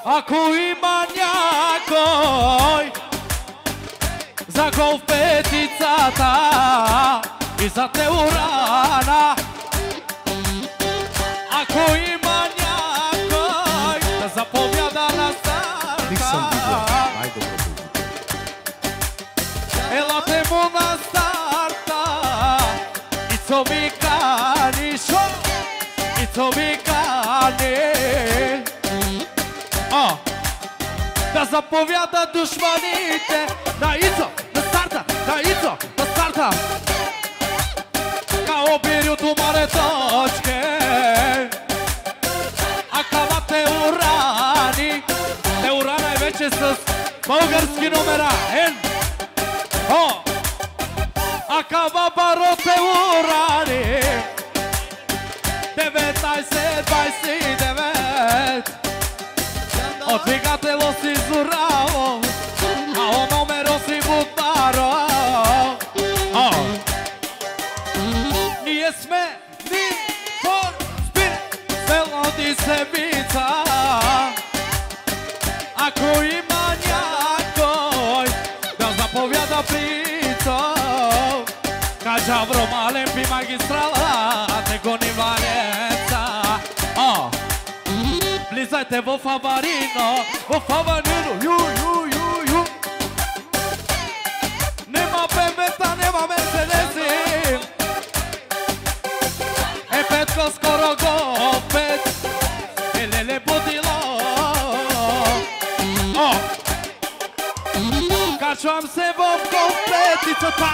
Ако има някой за голф петицата и за Теорана, ако има някой да заповяда на старта, елате му на старта и то ми кани, и то ми кани. Да заповяда душманите на Ицо, на старта, на Ицо, на старта. Као бирюто маре точке, а кава Теорани. Теорана е вече с български номера. А кава баро Теорани. 19-29. Od двигатело си зораво, а о номеро си бутаро. Ние сме Need for Speed, селоди Севица. Ако има някой да заповяда пицо, кажа вромален пи магистрала, те гони валеца. Влизайте в Аварино, ю. Нема БМВ-та, нема Мерседеси. Петко скоро го пет, леле будило. Качвам се в компетицата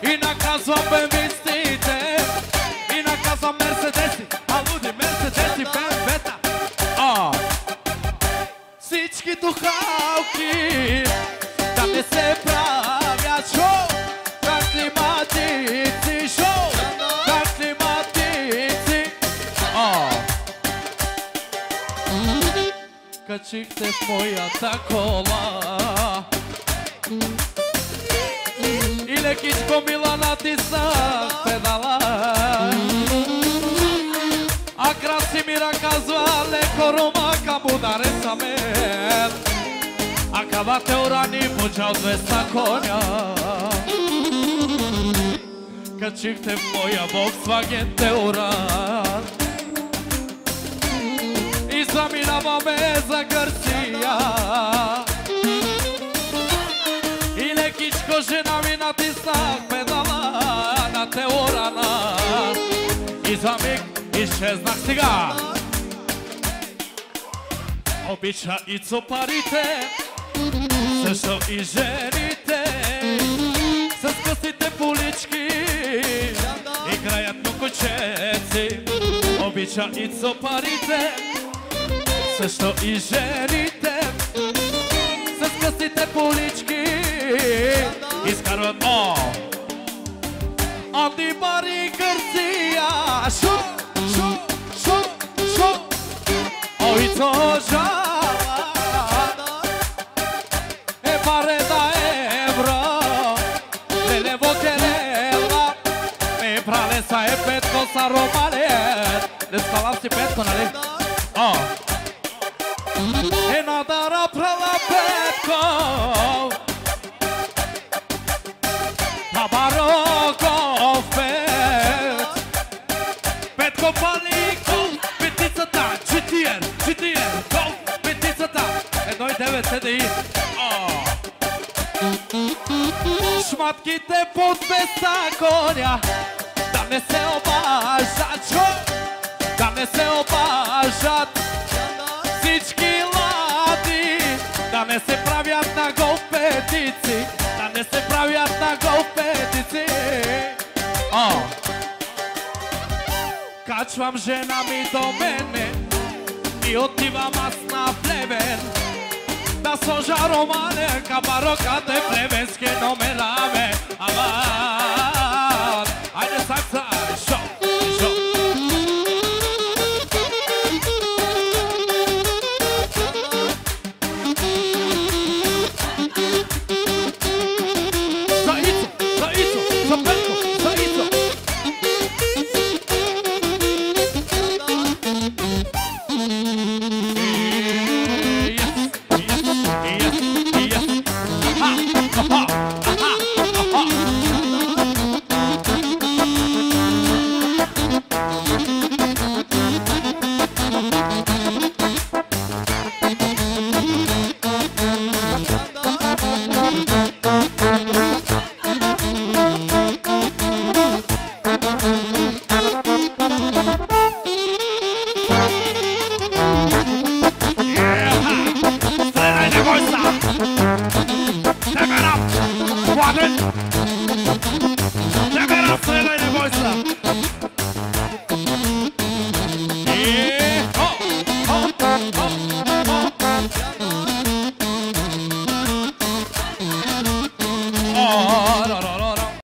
и наказвам БМВ-стите, и наказвам Мерседеси, а луди Мерседеси, БМВ-та. Всички духалки да не се правят шоу, как климатици, шоу, как климатици. Качихте в моята кола и лекичко мила натиснах педала. А Красимира казва леко ромака му нареса мен. А кава Теорани мучал 200 коня. Качихте в моя Volkswagen Теоран и заминаваме за Гърция. И лекичко жена ми натиснах педала на Теорана и за миг изчезнах сега. Обича Ицо парите, също и жените, с късите полички играят кукучеци. Обича Ицо парите, също и жените, с късите полички изкарват Анди Мари Гарсия. Ицо жала е пареда евро, леле вокерела, ме пралеса е Петко са ромален. Не скалам си Петко, нали? Е надара прала Петко, табаро голф пет. Петко пали голф петицата, GTR, голф петицата, 1,9 СДИ. Шматките под 200 коня, да не се обажат, да не се обажат. Всички лади, да не се правят на голф петици, да не се правят на голф петици. Качвам жена ми до мене и отивам аз на Плевен, да сложа ромален, кабароката е плевенски номера, бе. Аман, айде сакса, шо.